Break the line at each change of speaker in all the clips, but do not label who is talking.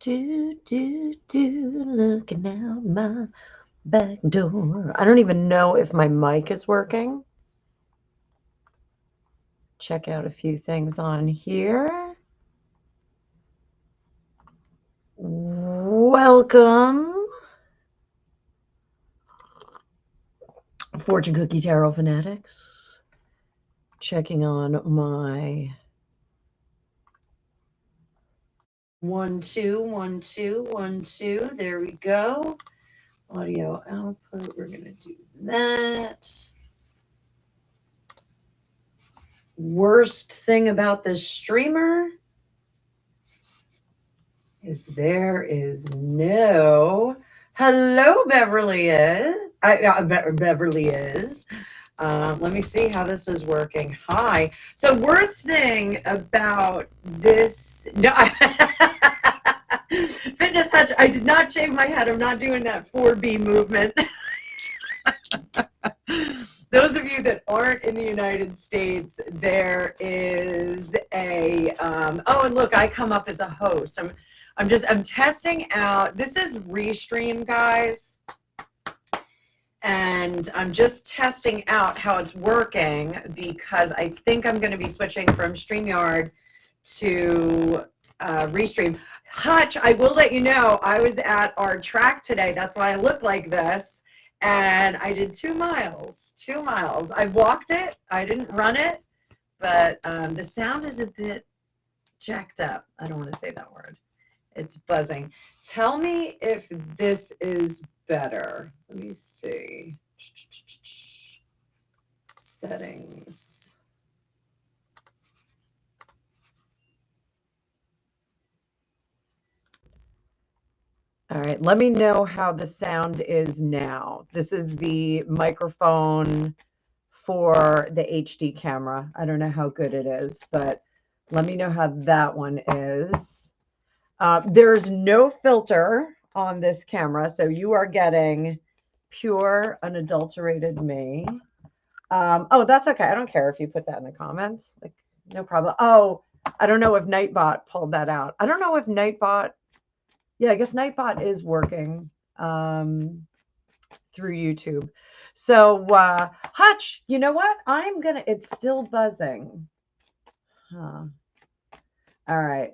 Looking out my back door. I don't even know if my mic is working. Check out a few things on here. Welcome, Fortune Cookie Tarot Fanatics. Checking on my 1, 2, 1, 2, 1, 2. There we go. Audio output. We're going to do that. Worst thing about this streamer is there is no hello, Beverly is. Beverly is. Let me see how this is working. Hi. So worst thing about this, no, Fitness Hutch, I did not shave my head. I'm not doing that 4B movement. Those of you that aren't in the United States, there is a, oh, and look, I come up as a host. I'm testing out, this is Restream, guys. And I'm just testing out how it's working because I think I'm going to be switching from StreamYard to Restream. Hutch, I will let you know, I was at our track today. That's why I look like this. And I did 2 miles, 2 miles. I walked it. I didn't run it. But the sound is a bit jacked up. I don't want to say that word. It's buzzing. Tell me if this is better. Let me see. Settings. All right, let me know how the sound is now. This is the microphone for the HD camera. I don't know how good it is, but let me know how that one is. There's no filter on this camera, so you are getting pure, unadulterated me. Oh, that's okay. I don't care if you put that in the comments. Like, no problem. Oh, I don't know if Nightbot pulled that out. I don't know if Nightbot, yeah, I guess Nightbot is working through YouTube. So, Hutch, you know what? It's still buzzing. Huh. All right.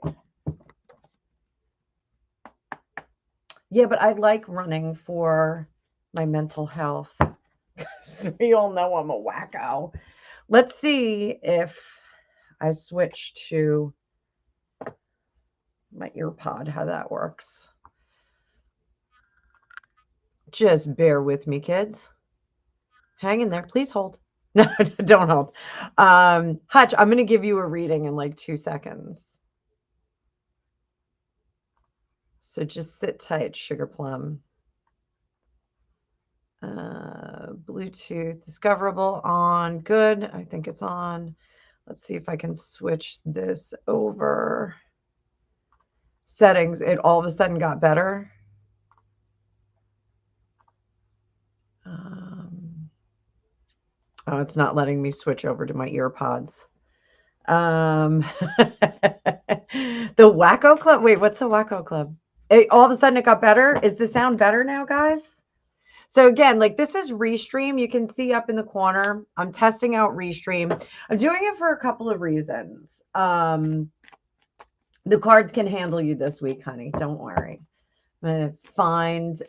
Yeah, but I like running for my mental health. So we all know I'm a wacko. Let's see if I switch to my ear pod, how that works. Just bear with me, kids. Hang in there. Please hold. No, don't hold. Hutch, I'm going to give you a reading in like 2 seconds. So just sit tight, Sugar Plum. Bluetooth discoverable on. Good. I think it's on. Let's see if I can switch this over. Settings. It all of a sudden got better. Oh, it's not letting me switch over to my ear pods. The Wacko Club. Wait, what's the Wacko Club? All of a sudden it got better. Is the sound better now, guys? So again, like this is Restream. You can see up in the corner. I'm testing out Restream. I'm doing it for a couple of reasons. The cards can handle you this week, honey. Don't worry. I'm going to find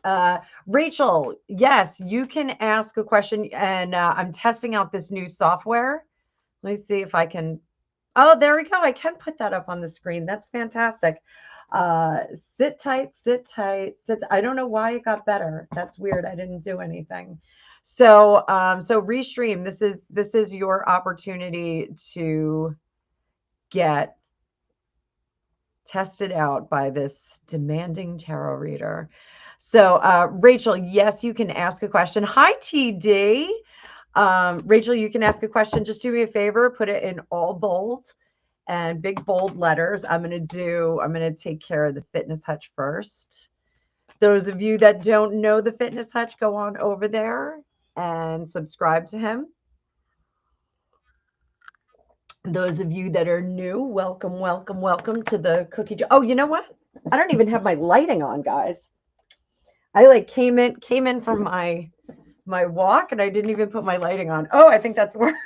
Rachel. Yes, you can ask a question, and I'm testing out this new software. Let me see if I can. Oh, there we go. I can put that up on the screen. That's fantastic. Sit tight, sit tight, sit. I don't know why it got better. That's weird. I didn't do anything. So, so Restream, this is your opportunity to get tested out by this demanding tarot reader. So, Rachel, yes, you can ask a question. Hi, TD. Rachel, you can ask a question. Just do me a favor, put it in all bold and big bold letters. I'm going to take care of the Fitness Hutch first. Those of you that don't know the Fitness Hutch, go on over there and subscribe to him. Those of you that are new, welcome, welcome, welcome to the cookie jar. Oh, you know what? I don't even have my lighting on, guys. I like came in from my walk and I didn't even put my lighting on. Oh, I think that's worse.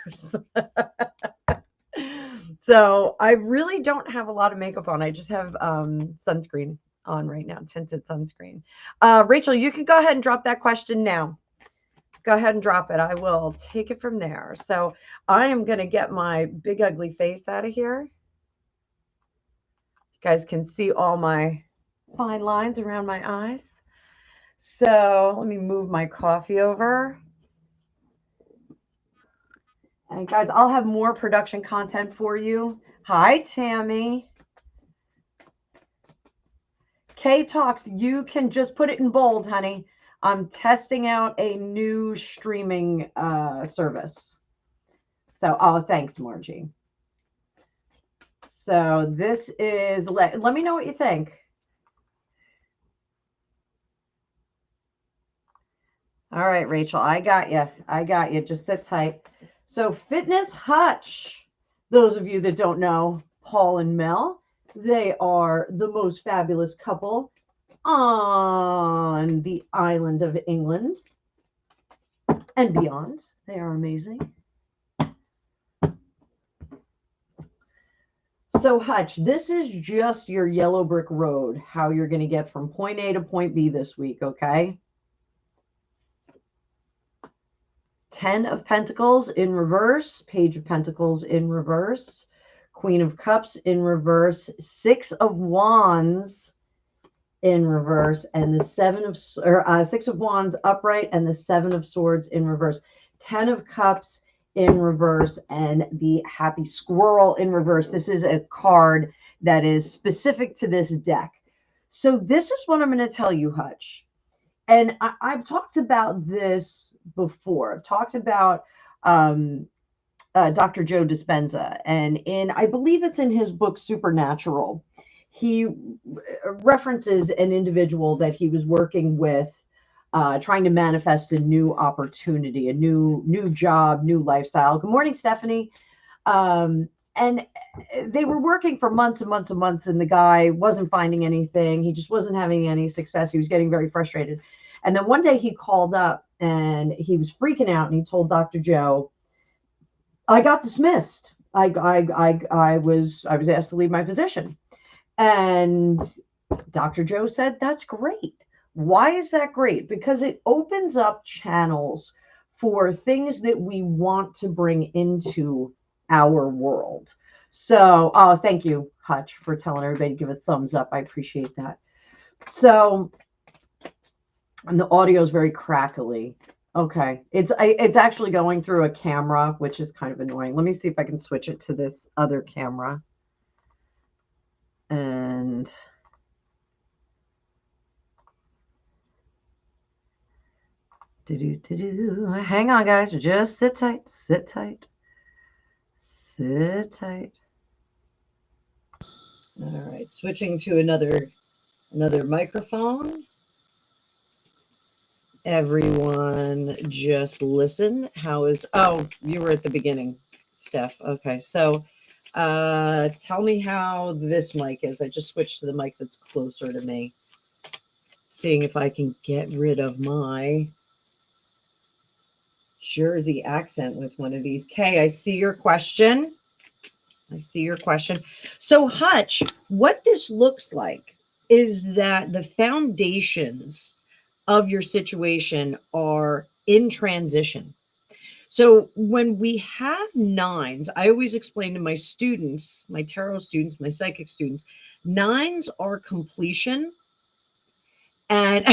So I really don't have a lot of makeup on. I just have sunscreen on right now, tinted sunscreen. Rachel, you can go ahead and drop that question now. Go ahead and drop it. I will take it from there. So I am going to get my big ugly face out of here. You guys can see all my fine lines around my eyes. So let me move my coffee over. And guys, I'll have more production content for you. Hi, Tammy. K Talks, you can just put it in bold, honey. I'm testing out a new streaming service. So, oh, thanks, Margie. So this is, let me know what you think. All right, Rachel, I got you. I got you. Just sit tight. So Fitness Hutch, those of you that don't know Paul and Mel, they are the most fabulous couple on the island of England and beyond. They are amazing. So Hutch, this is just your yellow brick road, how you're going to get from point A to point B this week, okay? 10 of Pentacles in reverse, Page of Pentacles in reverse, Queen of Cups in reverse, 6 of Wands in reverse, and the 6 of Wands upright, and the 7 of Swords in reverse, 10 of Cups in reverse, and the Happy Squirrel in reverse. This is a card that is specific to this deck. So this is what I'm going to tell you, Hutch. And I've talked about this before. I've talked about Dr. Joe Dispenza. And I believe it's in his book, Supernatural, he references an individual that he was working with, trying to manifest a new opportunity, a new job, new lifestyle. Good morning, Stephanie. And they were working for months and months and months, and the guy wasn't finding anything. He just wasn't having any success. He was getting very frustrated. And then one day he called up and he was freaking out, and he told Dr. Joe, I got dismissed. I was asked to leave my position. And Dr. Joe said, that's great. Why is that great? Because it opens up channels for things that we want to bring into our world. So, oh, thank you, Hutch, for telling everybody to give a thumbs up. I appreciate that. So, and the audio is very crackly. Okay, it's actually going through a camera, which is kind of annoying. Let me see if I can switch it to this other camera. And hang on, guys. Just sit tight. Sit tight. Sit tight. All right, switching to another microphone. Everyone just listen. Oh, you were at the beginning, Steph. Okay, so tell me how this mic is. I just switched to the mic that's closer to me. Seeing if I can get rid of my Jersey accent with one of these. Kay, I see your question. So Hutch, what this looks like is that the foundations of your situation are in transition. So when we have nines, I always explain to my students, my tarot students, my psychic students, nines are completion. And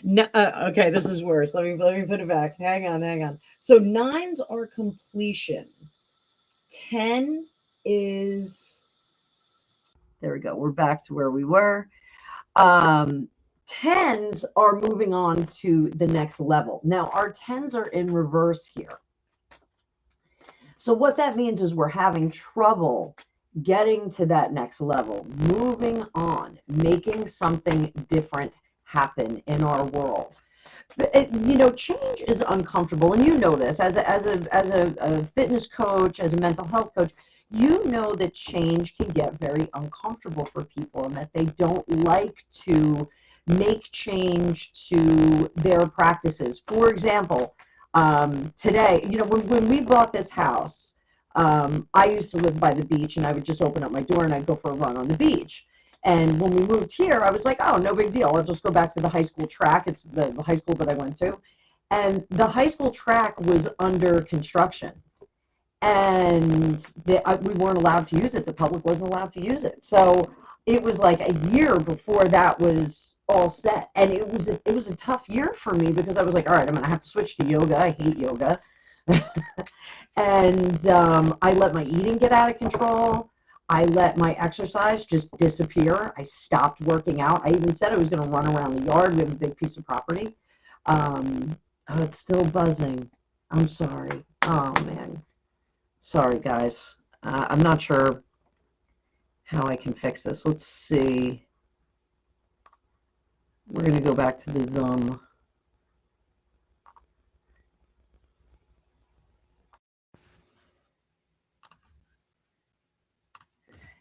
no, okay, this is worse. Let me put it back. Hang on. So nines are completion. 10 is, there we go. We're back to where we were. 10s are moving on to the next level. Now, our 10s are in reverse here. So what that means is we're having trouble getting to that next level, moving on, making something different happen in our world. you know, change is uncomfortable, and you know this as a fitness coach, as a mental health coach. You know that change can get very uncomfortable for people, and that they don't like to make change to their practices. For example, today, you know, when we bought this house, I used to live by the beach, and I would just open up my door and I'd go for a run on the beach. And when we moved here, I was like, oh, no big deal. I'll just go back to the high school track. It's the high school that I went to. And the high school track was under construction. And we weren't allowed to use it. The public wasn't allowed to use it. So it was like a year before that was all set. And it was a tough year for me, because I was like, all right, I'm going to have to switch to yoga. I hate yoga. And I let my eating get out of control. I let my exercise just disappear. I stopped working out. I even said I was going to run around the yard. We have a big piece of property. Oh, it's still buzzing. I'm sorry. Oh, man. Sorry, guys. I'm not sure how I can fix this. Let's see. We're going to go back to the Zoom.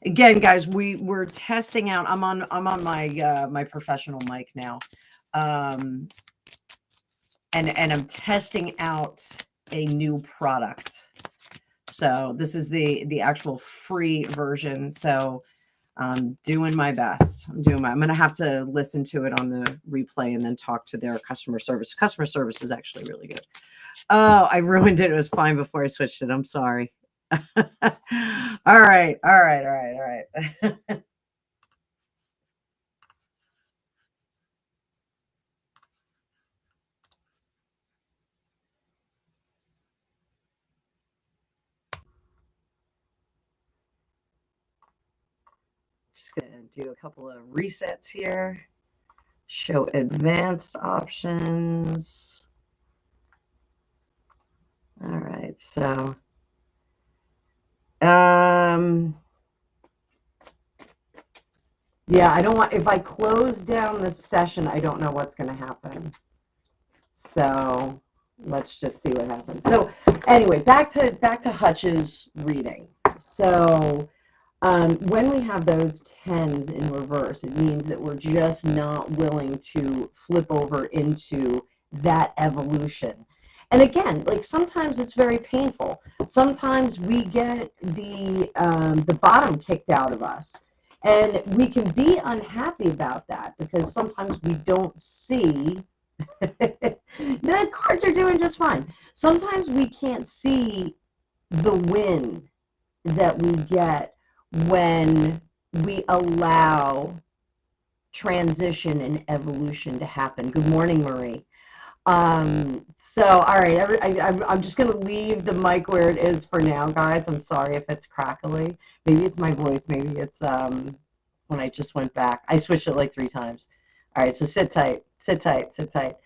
Again, guys, we're testing out. I'm on my my professional mic now, and I'm testing out a new product. So this is the actual free version. So I'm doing my best. I'm going to have to listen to it on the replay and then talk to their customer service. Customer service is actually really good. Oh, I ruined it. It was fine before I switched it. I'm sorry. All right. Just gonna do a couple of resets here. Show advanced options. All right, so yeah, I don't want, if I close down the session, I don't know what's going to happen. So let's just see what happens. So anyway, back to Hutch's reading. So when we have those 10s in reverse, it means that we're just not willing to flip over into that evolution. And again, like sometimes it's very painful. Sometimes we get the bottom kicked out of us. And we can be unhappy about that, because sometimes we don't see, the cards are doing just fine. Sometimes we can't see the win that we get when we allow transition and evolution to happen. Good morning, Marie. So, all right, I'm just going to leave the mic where it is for now, guys. I'm sorry if it's crackly. Maybe it's my voice. Maybe it's when I just went back. I switched it like 3 times. All right, so sit tight, sit tight, sit tight.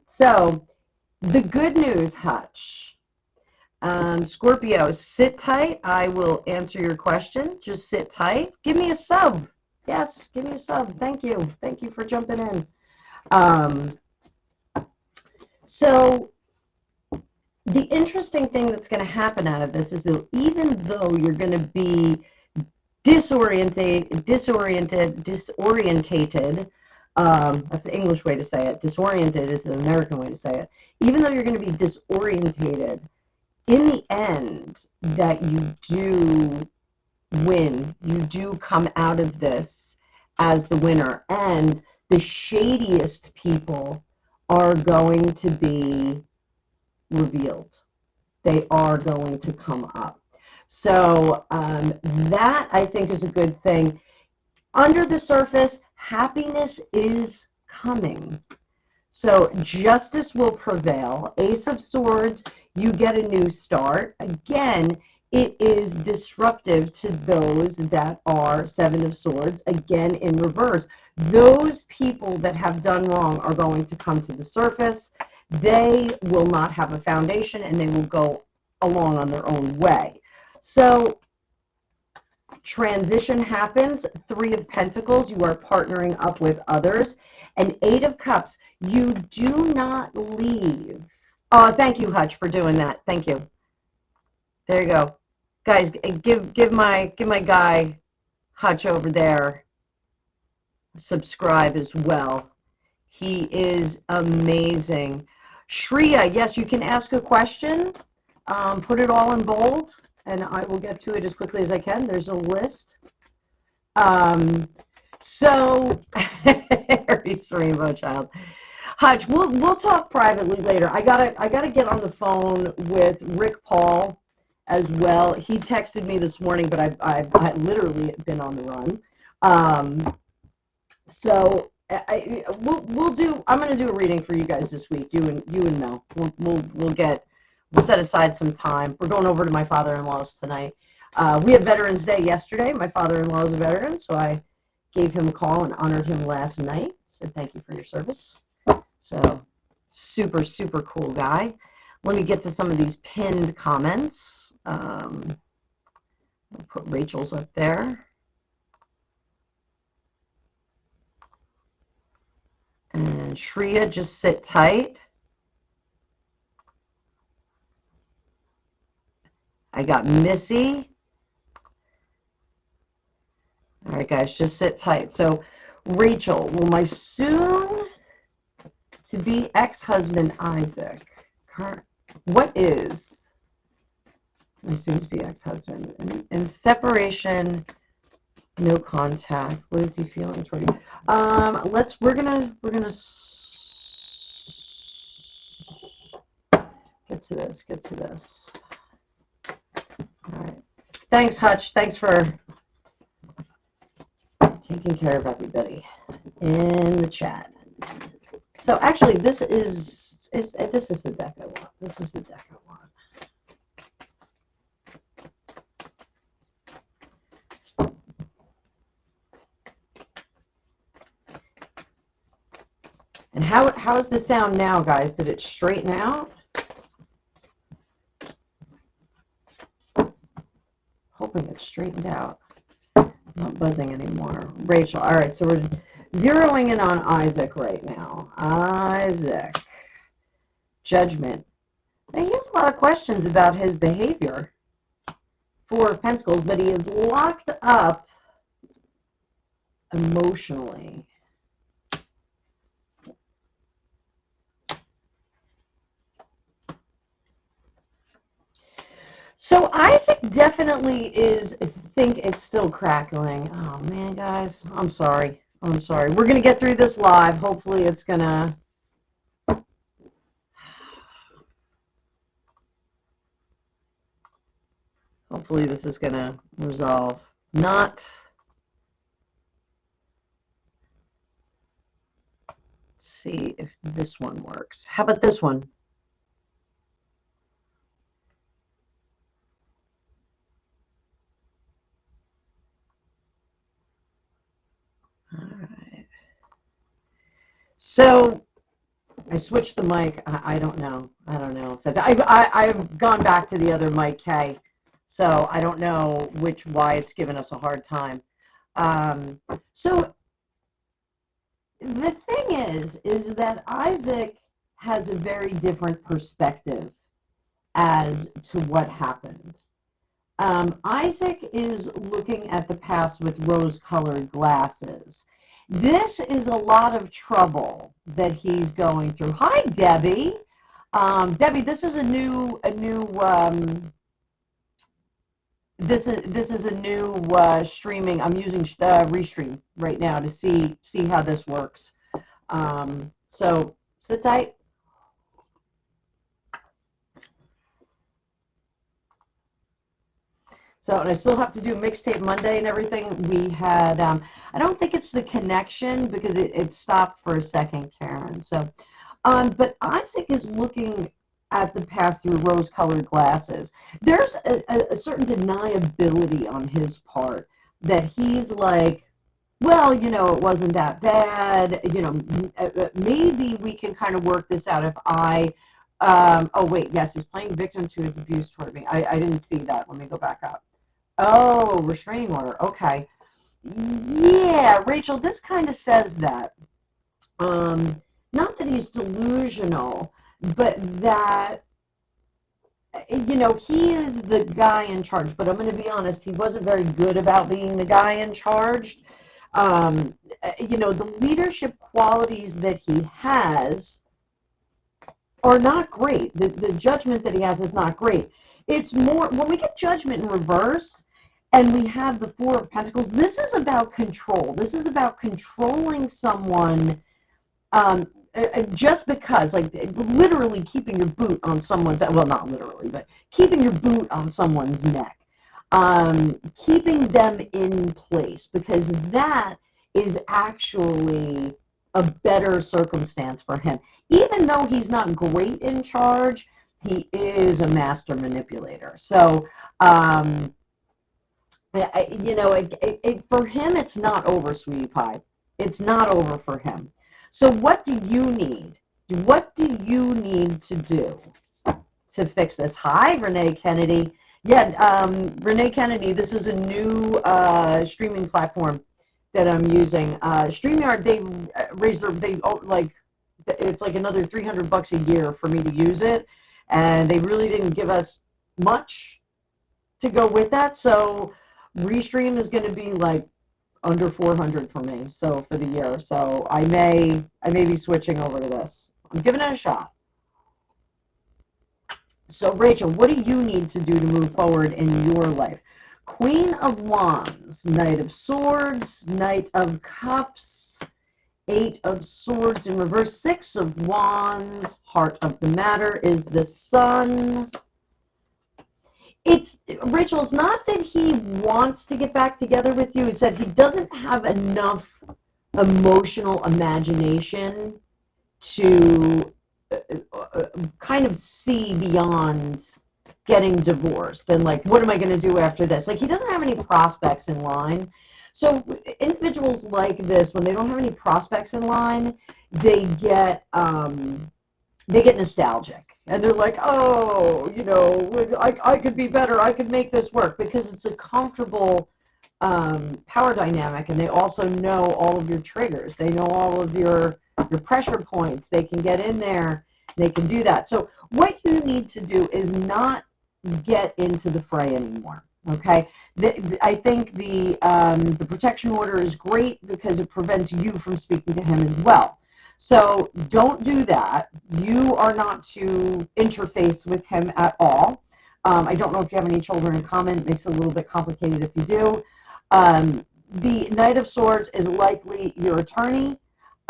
So the good news, Hutch. Scorpio, sit tight. I will answer your question. Just sit tight. Give me a sub. Yes, give me a sub. Thank you. Thank you for jumping in. So the interesting thing that's going to happen out of this is that even though you're going to be disorientated, that's the English way to say it. Disoriented is the American way to say it. Even though you're going to be disorientated, in the end, that you do win. You do come out of this as the winner. And the shadiest people are going to be revealed. They are going to come up. So that, I think, is a good thing. Under the surface, happiness is coming. So justice will prevail. Ace of Swords, you get a new start. Again, it is disruptive to those that are Seven of Swords, again in reverse. Those people that have done wrong are going to come to the surface. They will not have a foundation, and they will go along on their own way. So transition happens. 3 of Pentacles, you are partnering up with others. and 8 of Cups. You do not leave. Oh, thank you, Hutch, for doing that. Thank you. There you go. Guys, give my guy Hutch over there subscribe as well. He is amazing. Shreya, yes, you can ask a question. Put it all in bold, and I will get to it as quickly as I can. There's a list. So, Harry's Rainbow Child. Hutch, we'll talk privately later. I gotta get on the phone with Rick Paul as well. He texted me this morning, but I literally been on the run. So we'll do. I'm gonna do a reading for you guys this week. You and Mel. We'll set aside some time. We're going over to my father-in-law's tonight. We had Veterans Day yesterday. My father-in-law is a veteran, so I gave him a call and honored him last night. Said thank you for your service. So super, super cool guy. Let me get to some of these pinned comments. I'll put Rachel's up there. And Shreya, just sit tight. I got Missy. All right, guys, just sit tight. So, Rachel, will my soon-to-be ex-husband Isaac, what is my soon-to-be ex-husband? In separation, no contact. What is he feeling toward you? We're gonna get to this. All right. Thanks, Hutch. Thanks for taking care of everybody in the chat. So actually, this is the deck I want. This is the deck I want. And how is the sound now, guys? Did it straighten out? Hoping it's straightened out. Not buzzing anymore. Rachel. All right, so we're zeroing in on Isaac right now. Isaac. Judgment. Now, he has a lot of questions about his behavior. 4 of Pentacles, but he is locked up emotionally. So Isaac definitely is, I think it's still crackling. Oh man, guys, I'm sorry. We're going to get through this live. Hopefully it's going to, hopefully this is going to resolve. Not, let's see if this one works. How about this one? All right. So I switched the mic. I don't know. If that's, I've gone back to the other mic, Kay. So I don't know why it's given us a hard time. So the thing is that Isaac has a very different perspective as to what happened. Isaac is looking at the past with rose-colored glasses. This is a lot of trouble that he's going through. Hi, Debbie. Debbie, this is a new streaming. I'm using Restream right now to see how this works. So sit tight. So, and I still have to do Mixtape Monday and everything. We had, I don't think it's the connection because it stopped for a second, Karen. So, but Isaac is looking at the past through rose-colored glasses. There's a certain deniability on his part that he's like, well, you know, it wasn't that bad. You know, maybe we can kind of work this out if I, oh, wait, yes, he's playing victim to his abuse toward me. I didn't see that. Let me go back up. Oh, restraining order. Okay. Yeah, Rachel, this kind of says that. Not that he's delusional, but that, you know, he is the guy in charge. But I'm going to be honest, he wasn't very good about being the guy in charge. You know, the leadership qualities that he has are not great. The judgment that he has is not great. It's more, when we get judgment in reverse and we have the Four of Pentacles, this is about control. This is about controlling someone just because, like literally keeping your boot on someone's, well, not literally, but keeping your boot on someone's neck. Keeping them in place, because that is actually a better circumstance for him. Even though he's not great in charge, he is a master manipulator. So, you know, for him, it's not over, sweetie pie. It's not over for him. So what do you need? What do you need to do to fix this? Hi, Renee Kennedy. Yeah, Renee Kennedy, this is a new streaming platform that I'm using. StreamYard, they raised their, it's like another $300 a year for me to use it, and they really didn't give us much to go with that. So Restream is going to be like under $400 for me, so for the year. So I may be switching over to this. I'm giving it a shot. So Rachel, what do you need to do to move forward in your life? Queen of Wands, Knight of Swords, Knight of Cups, Eight of Swords in reverse, Six of Wands, Heart of the Matter is the Sun. It's, Rachel, it's not that he wants to get back together with you. It's that he doesn't have enough emotional imagination to kind of see beyond getting divorced and like, what am I going to do after this? Like, he doesn't have any prospects in line. So individuals like this, when they don't have any prospects in line, they get nostalgic. And they're like, oh, you know, I could be better. I could make this work, because it's a comfortable power dynamic. And they also know all of your triggers. They know all of your pressure points. They can get in there. They can do that. So what you need to do is not get into the fray anymore. Okay? I think the protection order is great because it prevents you from speaking to him as well. So don't do that. You are not to interface with him at all. I don't know if you have any children in common. It makes it a little bit complicated if you do. The Knight of Swords is likely your attorney.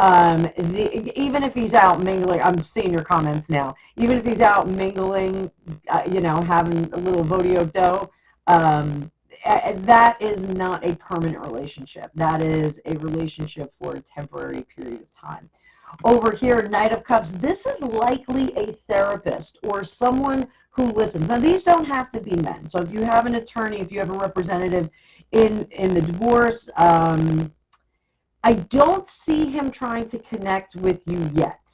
Even if he's out mingling, I'm seeing your comments now. Even if he's out mingling, you know, having a little vodeo dough, that is not a permanent relationship. That is a relationship for a temporary period of time. Over here, Knight of Cups, this is likely a therapist or someone who listens. Now, these don't have to be men. So if you have an attorney, if you have a representative in the divorce, I don't see him trying to connect with you yet.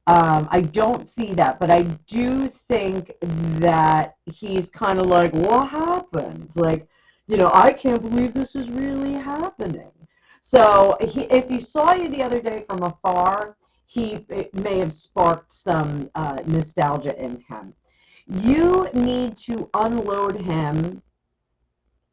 I don't see that, but I do think that he's kind of like, what happened? Like, you know, I can't believe this is really happening. So if he saw you the other day from afar, it may have sparked some nostalgia in him. You need to unload him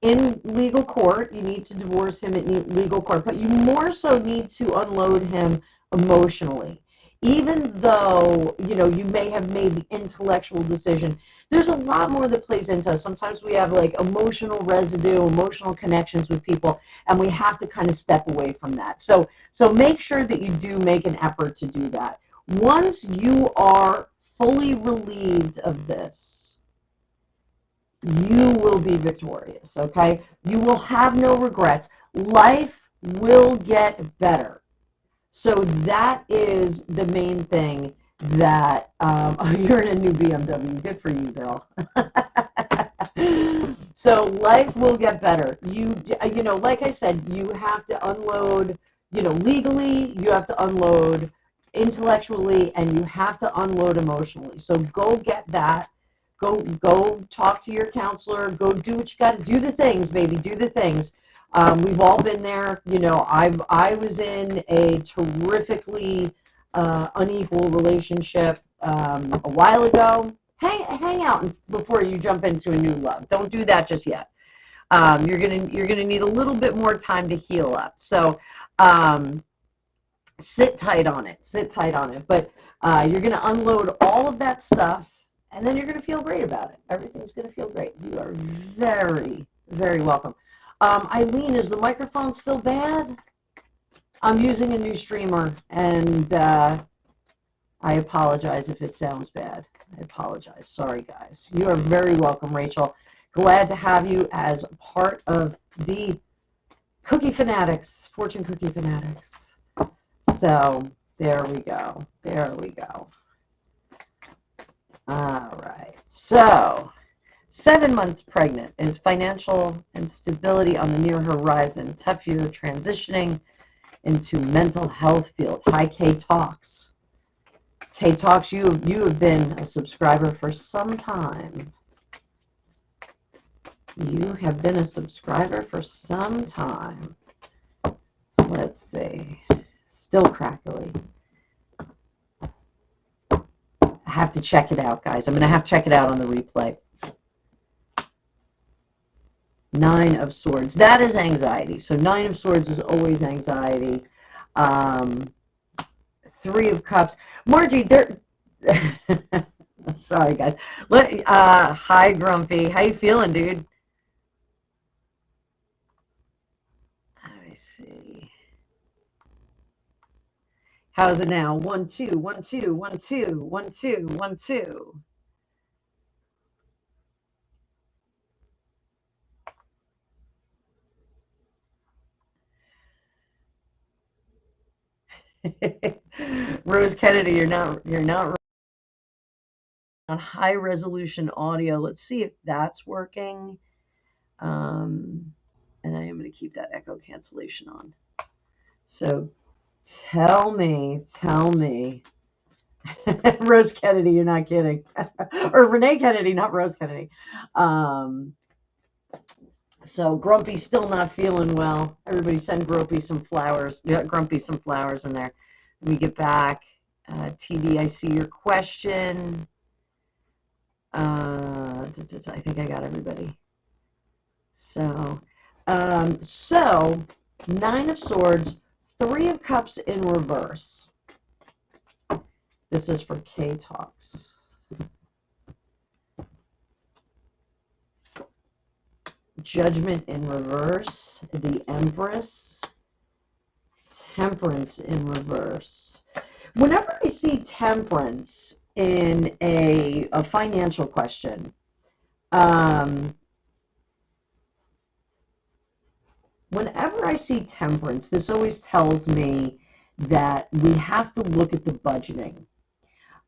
in legal court. You need to divorce him in legal court, but you more so need to unload him emotionally. Even though, you know, you may have made the intellectual decision, there's a lot more that plays into us. Sometimes we have like emotional residue, emotional connections with people, and we have to kind of step away from that. So make sure that you do make an effort to do that. Once you are fully relieved of this, you will be victorious, okay? You will have no regrets. Life will get better. So that is the main thing that, you're in a new BMW. Good for you, girl. So life will get better. You know, like I said, you have to unload, you know, legally, you have to unload intellectually, and you have to unload emotionally. So go get that. Go talk to your counselor. Go do what you got to do. The things, baby. Do the things. We've all been there. You know, I was in a terrifically unequal relationship a while ago. Hang out before you jump into a new love. Don't do that just yet. You're gonna need a little bit more time to heal up. So sit tight on it. Sit tight on it. But you're gonna unload all of that stuff, and then you're gonna feel great about it. Everything's gonna feel great. You are very, very welcome. Eileen, is the microphone still bad? I'm using a new streamer, and I apologize if it sounds bad. I apologize. Sorry, guys. You are very welcome, Rachel. Glad to have you as part of the Cookie Fanatics, Fortune Cookie Fanatics. So there we go. There we go. All right. So 7 months pregnant. Is financial instability on the near horizon? Tough year transitioning into mental health field. Hi, K Talks. K Talks, you have been a subscriber for some time. You have been a subscriber for some time. So let's see. Still crackly. I have to check it out, guys. I'm going to have to check it out on the replay. 9 of Swords. That is anxiety. So 9 of Swords is always anxiety. 3 of Cups. Margie, there... Sorry, guys. Hi, Grumpy. How you feeling, dude? Let me see. How's it now? 1, 2, 1, 2, 1, 2, 1, 2, 1, 2. Rose Kennedy, you're not on high resolution audio. Let's see if that's working. And I am going to keep that echo cancellation on. So tell me. Rose Kennedy, you're not kidding. Or Renee Kennedy, not Rose Kennedy. So Grumpy's still not feeling well. Everybody send Grumpy some flowers. Yeah, Grumpy some flowers in there. Let me get back. TD, I see your question. I think I got everybody. So 9 of Swords, 3 of Cups in reverse. This is for K Talks. Judgment in reverse, the Empress, Temperance in reverse. Whenever I see Temperance in a financial question, whenever I see Temperance, this always tells me that we have to look at the budgeting.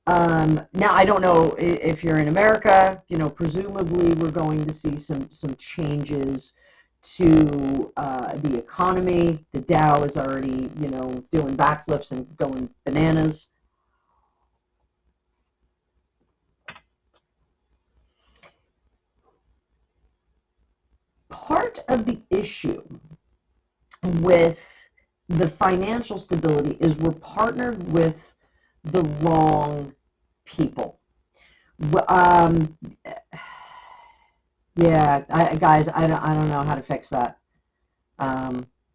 Now, I don't know if you're in America, you know, presumably we're going to see some changes to the economy. The Dow is already, you know, doing backflips and going bananas. Part of the issue with the financial stability is we're partnered with the wrong people. Yeah, guys, I don't know how to fix that.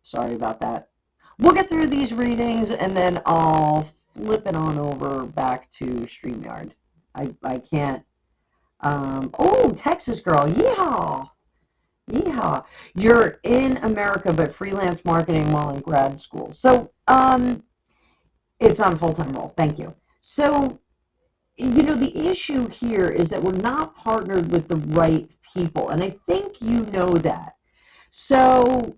Sorry about that. We'll get through these readings, and then I'll flip it on over back to StreamYard. I can't. Oh, Texas girl, yeehaw. Yeehaw. You're in America, but freelance marketing while in grad school. So, it's not a full-time role. Thank you. So, you know, the issue here is that we're not partnered with the right people, and I think you know that. So,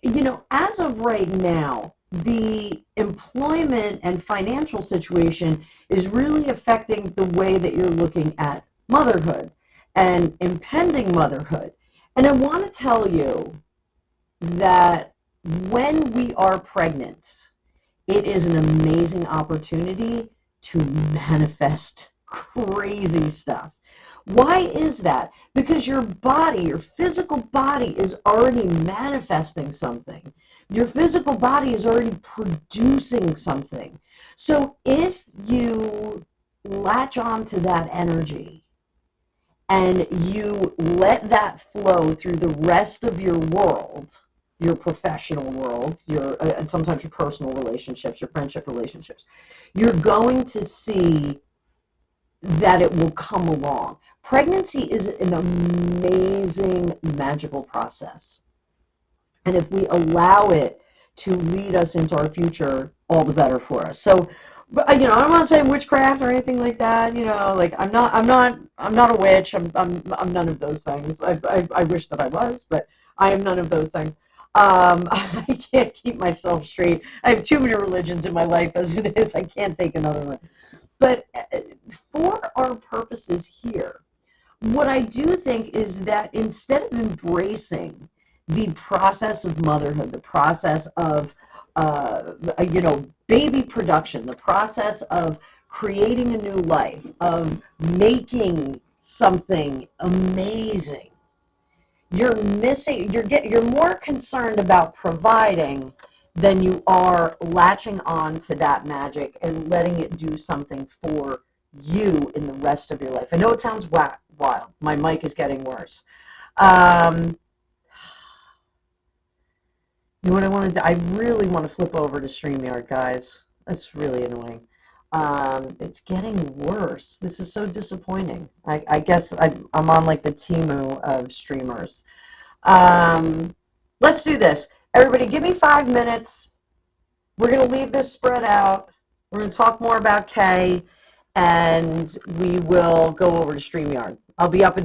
you know, as of right now, the employment and financial situation is really affecting the way that you're looking at motherhood and impending motherhood. And I want to tell you that when we are pregnant, it is an amazing opportunity to manifest crazy stuff. Why is that? Because your body, your physical body is already manifesting something. Your physical body is already producing something. So if you latch on to that energy and you let that flow through the rest of your world, your professional world, and sometimes your personal relationships, your friendship relationships, you're going to see that it will come along. Pregnancy is an amazing, magical process. And if we allow it to lead us into our future, all the better for us. So, but I'm not saying witchcraft or anything like that. Like I'm not a witch. I'm none of those things. I wish that I was, but I am none of those things. I can't keep myself straight. I have too many religions in my life as it is. I can't take another one. But for our purposes here, what I do think is that instead of embracing the process of motherhood, the process of, baby production, the process of creating a new life, of making something amazing, you're more concerned about providing than you are latching on to that magic and letting it do something for you in the rest of your life. I know it sounds wild. My mic is getting worse. You know what I want to do? I really want to flip over to StreamYard, guys. That's really annoying. It's getting worse. This is so disappointing. I guess I'm on like the Temu of streamers. Let's do this. Everybody, give me 5 minutes. We're going to leave this spread out. We're going to talk more about Kay, and we will go over to StreamYard. I'll be up in